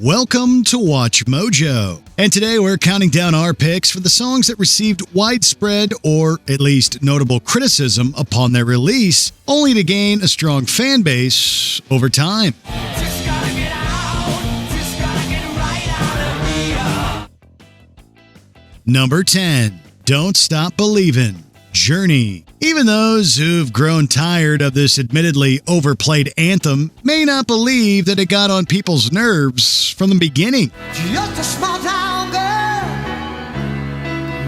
Welcome to Watch Mojo. And today we're counting down our picks for the songs that received widespread or at least notable criticism upon their release, only to gain a strong fan base over time. Number 10. Don't Stop Believin', Journey. Even those who've grown tired of this admittedly overplayed anthem may not believe that it got on people's nerves from the beginning. Just a small town girl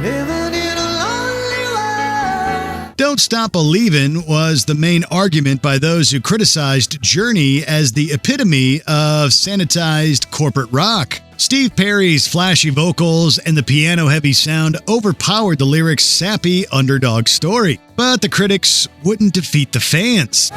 living in a lonely world. Don't Stop Believin' was the main argument by those who criticized Journey as the epitome of sanitized corporate rock. Steve Perry's flashy vocals and the piano-heavy sound overpowered the lyrics' sappy underdog story. But the critics wouldn't defeat the fans.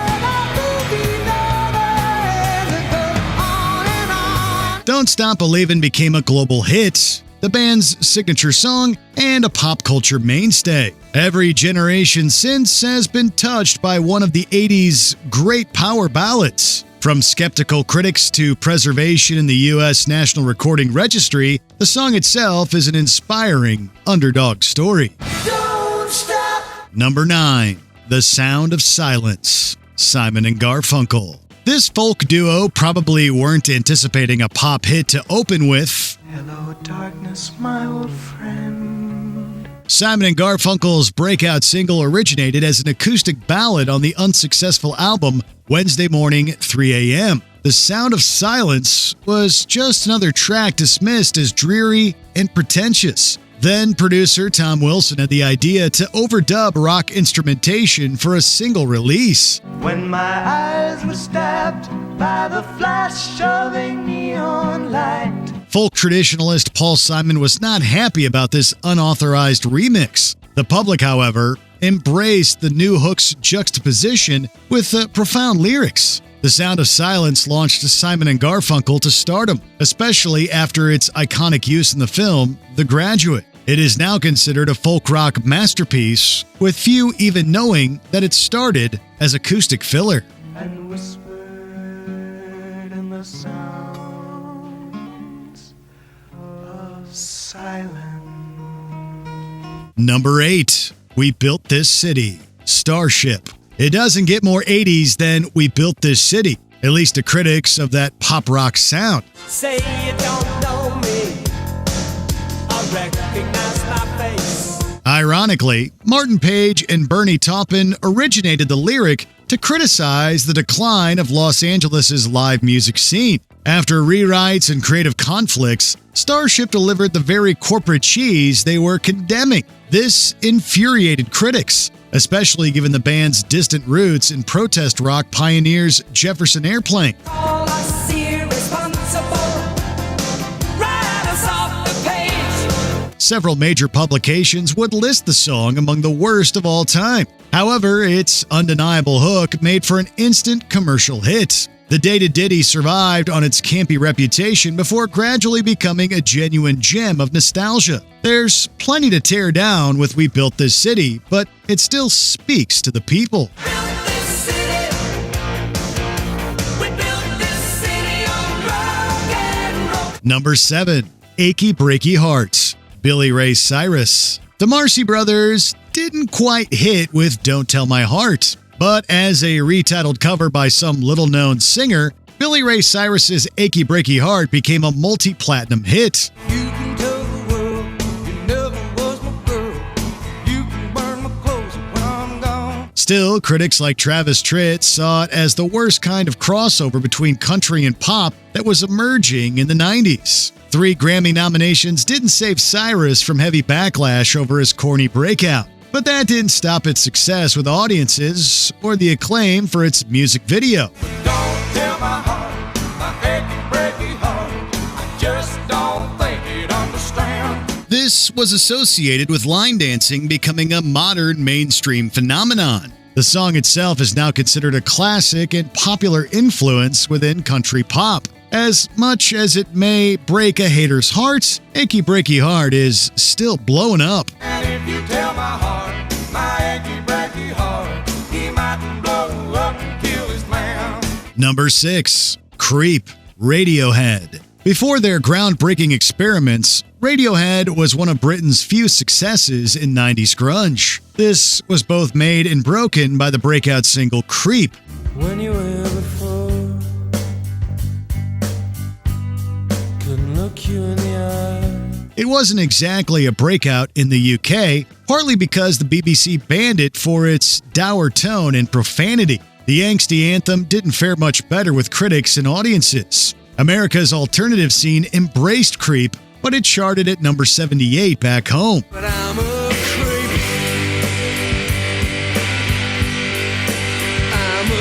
Don't Stop Believin' became a global hit, the band's signature song, and a pop culture mainstay. Every generation since has been touched by one of the 80s great power ballads. From skeptical critics to preservation in the U.S. National Recording Registry, the song itself is an inspiring underdog story. Don't stop. Number 9. The Sound of Silence, Simon and Garfunkel. This folk duo probably weren't anticipating a pop hit to open with. Hello, darkness, my old friend. Simon and Garfunkel's breakout single originated as an acoustic ballad on the unsuccessful album Wednesday Morning, 3 a.m. The Sound of Silence was just another track dismissed as dreary and pretentious. Then producer Tom Wilson had the idea to overdub rock instrumentation for a single release. When my eyes were stabbed by the flash of a neon light. Folk traditionalist Paul Simon was not happy about this unauthorized remix. The public, however, embraced the new hook's juxtaposition with profound lyrics. The Sound of Silence launched Simon and Garfunkel to stardom, especially after its iconic use in the film The Graduate. It is now considered a folk rock masterpiece, with few even knowing that it started as acoustic filler. And whispered in the sounds of silence. Number 8. We Built This City, Starship. It doesn't get more 80s than We Built This City, at least to critics of that pop rock sound. Say you don't know me, I recognize my face. Ironically, Martin Page and Bernie Taupin originated the lyric to criticize the decline of Los Angeles' live music scene. After rewrites and creative conflicts, Starship delivered the very corporate cheese they were condemning. This infuriated critics, especially given the band's distant roots in protest rock pioneers Jefferson Airplane. All I see irresponsible, write us off the page. Several major publications would list the song among the worst of all time. However, its undeniable hook made for an instant commercial hit. The dated ditty survived on its campy reputation before gradually becoming a genuine gem of nostalgia. There's plenty to tear down with We Built This City, but it still speaks to the people. Built this city. We built this city on rock and roll. Number 7. Achy Breaky Heart, Billy Ray Cyrus. The Marcy Brothers didn't quite hit with Don't Tell My Heart, but as a retitled cover by some little-known singer, Billy Ray Cyrus's Achy Breaky Heart became a multi-platinum hit. You can tell the world you never was my girl. You can burn my clothes when I'm gone. Still, critics like Travis Tritt saw it as the worst kind of crossover between country and pop that was emerging in the 90s. 3 Grammy nominations didn't save Cyrus from heavy backlash over his corny breakout. But that didn't stop its success with audiences or the acclaim for its music video. Don't tell my heart, my achy, breaky heart. I just don't think it understands. This was associated with line dancing becoming a modern mainstream phenomenon. The song itself is now considered a classic and popular influence within country pop. As much as it may break a hater's heart, Achy Breaky Heart is still blowing up. And if you tell my heart, my achy, breaky heart, he might blow up and kill his man. Number 6. Creep, Radiohead. Before their groundbreaking experiments, Radiohead was one of Britain's few successes in 90s grunge. This was both made and broken by the breakout single Creep. When you were before, couldn't look you in the eye. It wasn't exactly a breakout in the UK, partly because the BBC banned it for its dour tone and profanity. The angsty anthem didn't fare much better with critics and audiences. America's alternative scene embraced Creep, but it charted at number 78 back home. But I'm a creep. I'm a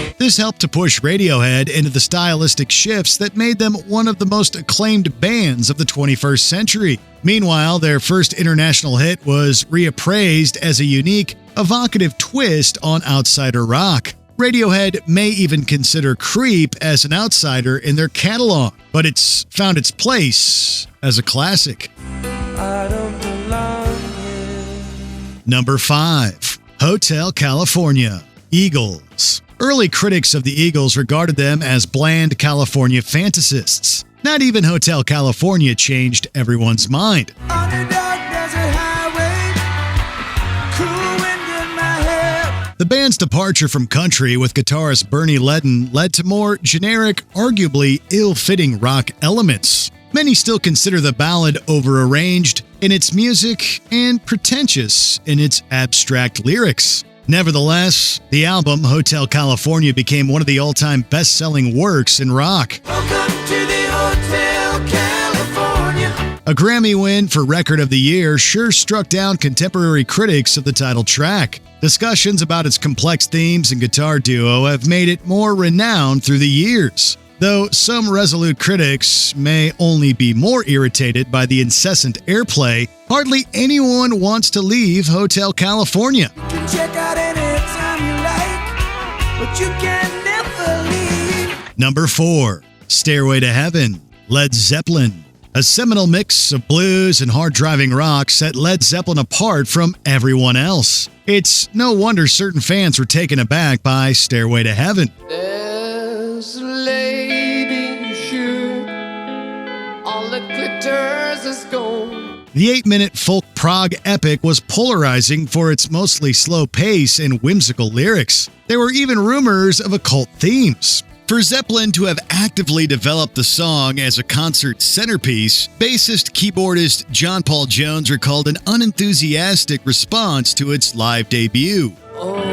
widow. This helped to push Radiohead into the stylistic shifts that made them one of the most acclaimed bands of the 21st century. Meanwhile, their first international hit was reappraised as a unique, evocative twist on outsider rock. Radiohead may even consider Creep as an outsider in their catalog, but it's found its place as a classic. I don't belong here. Number 5. Hotel California, Eagles. Early critics of the Eagles regarded them as bland California fantasists. Not even Hotel California changed everyone's mind. Underdog desert highway, cool wind in my hair. The band's departure from country with guitarist Bernie Leadon led to more generic, arguably ill-fitting rock elements. Many still consider the ballad over-arranged in its music and pretentious in its abstract lyrics. Nevertheless, the album Hotel California became one of the all-time best-selling works in rock. Welcome to the Hotel California. A Grammy win for Record of the Year sure struck down contemporary critics of the title track. Discussions about its complex themes and guitar duo have made it more renowned through the years. Though some resolute critics may only be more irritated by the incessant airplay, hardly anyone wants to leave Hotel California. You can check out anytime you like, but you can never leave. Number 4. Stairway to Heaven, Led Zeppelin. A seminal mix of blues and hard-driving rock set Led Zeppelin apart from everyone else. It's no wonder certain fans were taken aback by Stairway to Heaven. There's a lady shoot, all that glitters is gold. The 8-minute folk prog epic was polarizing for its mostly slow pace and whimsical lyrics. There were even rumors of occult themes. For Zeppelin to have actively developed the song as a concert centerpiece, bassist-keyboardist John Paul Jones recalled an unenthusiastic response to its live debut. Oh.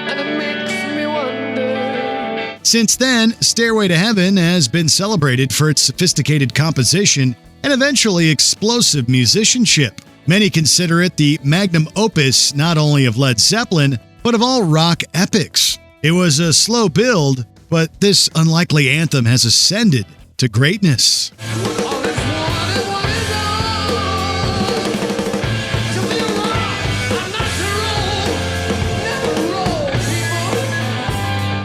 And it makes me wonder. Since then, Stairway to Heaven has been celebrated for its sophisticated composition and eventually explosive musicianship. Many consider it the magnum opus not only of Led Zeppelin, but of all rock epics. It was a slow build, but this unlikely anthem has ascended to greatness. All is one is all. To be alive, I'm not to roll, never roll,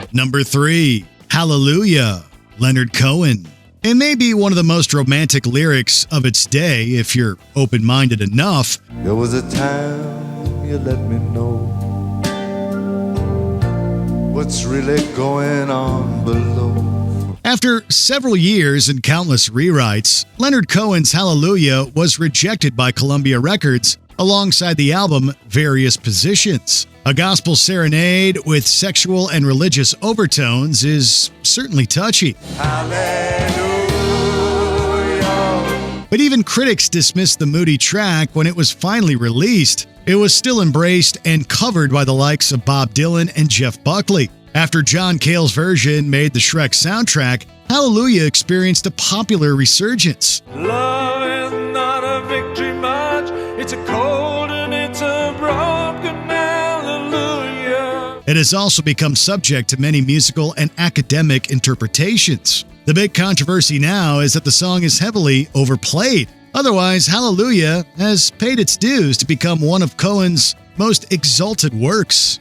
people. Number 3. Hallelujah, Leonard Cohen. It may be one of the most romantic lyrics of its day if you're open-minded enough. There was a time you let me know what's really going on below. After several years and countless rewrites, Leonard Cohen's Hallelujah was rejected by Columbia Records alongside the album Various Positions. A gospel serenade with sexual and religious overtones is certainly touchy. Hallelujah. But even critics dismissed the moody track when it was finally released. It was still embraced and covered by the likes of Bob Dylan and Jeff Buckley. After John Cale's version made the Shrek soundtrack, Hallelujah experienced a popular resurgence. Love is not a victory march, it's a cold and it's a broken hallelujah. It has also become subject to many musical and academic interpretations. The big controversy now is that the song is heavily overplayed. Otherwise, Hallelujah has paid its dues to become one of Cohen's most exalted works.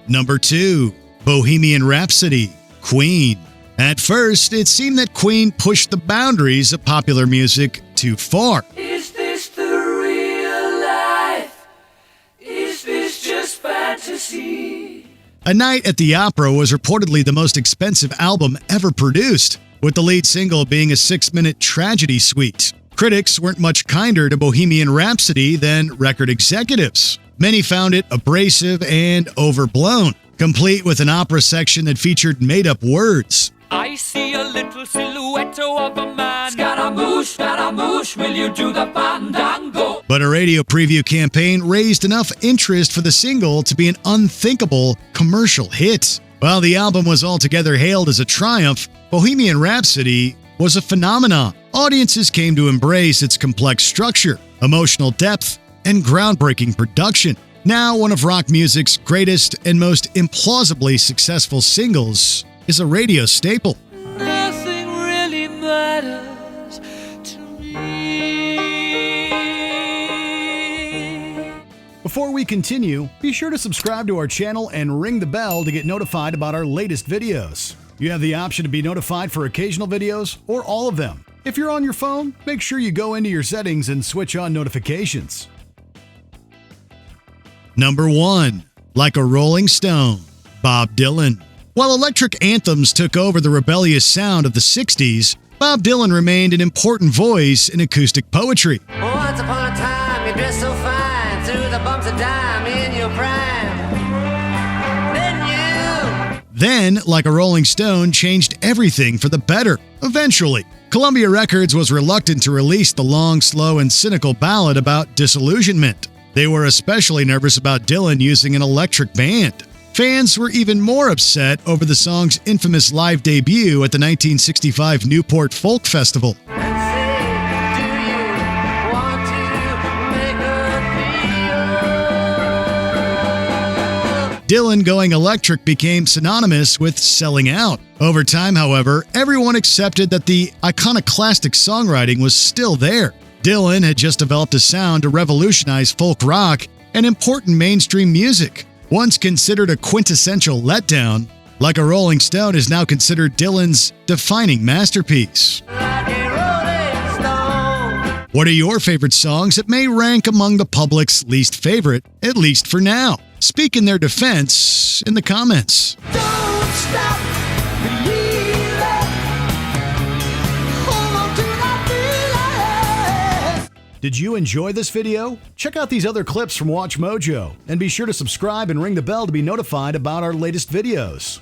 Number 2. Bohemian Rhapsody, Queen. At first, it seemed that Queen pushed the boundaries of popular music too far. Is this the real life? Is this just fantasy? fantasy. A Night at the Opera was reportedly the most expensive album ever produced, with the lead single being a 6-minute tragedy suite. Critics weren't much kinder to Bohemian Rhapsody than record executives. Many found it abrasive and overblown, complete with an opera section that featured made-up words. I see a little silhouette of a man. Scaramouche, will you do the fandango? But a radio preview campaign raised enough interest for the single to be an unthinkable commercial hit. While the album was altogether hailed as a triumph, Bohemian Rhapsody was a phenomenon. Audiences came to embrace its complex structure, emotional depth, and groundbreaking production. Now, one of rock music's greatest and most implausibly successful singles is a radio staple. Nothing really matters to me. Before we continue, be sure to subscribe to our channel and ring the bell to get notified about our latest videos. You have the option to be notified for occasional videos or all of them. If you're on your phone, make sure you go into your settings and switch on notifications. Number 1. Like a Rolling Stone, Bob Dylan. While electric anthems took over the rebellious sound of the 60s, Bob Dylan remained an important voice in acoustic poetry. Once upon a time, you dressed so fine, through the bumps of dime in your prime. Then, Like a Rolling Stone changed everything for the better, eventually. Columbia Records was reluctant to release the long, slow, and cynical ballad about disillusionment. They were especially nervous about Dylan using an electric band. Fans were even more upset over the song's infamous live debut at the 1965 Newport Folk Festival. Dylan going electric became synonymous with selling out. Over time, however, everyone accepted that the iconoclastic songwriting was still there. Dylan had just developed a sound to revolutionize folk rock and important mainstream music. Once considered a quintessential letdown, Like a Rolling Stone is now considered Dylan's defining masterpiece. What are your favorite songs that may rank among the public's least favorite, at least for now? Speak in their defense in the comments. Don't stop believing. Hold on to that feeling. Did you enjoy this video? Check out these other clips from WatchMojo, and be sure to subscribe and ring the bell to be notified about our latest videos.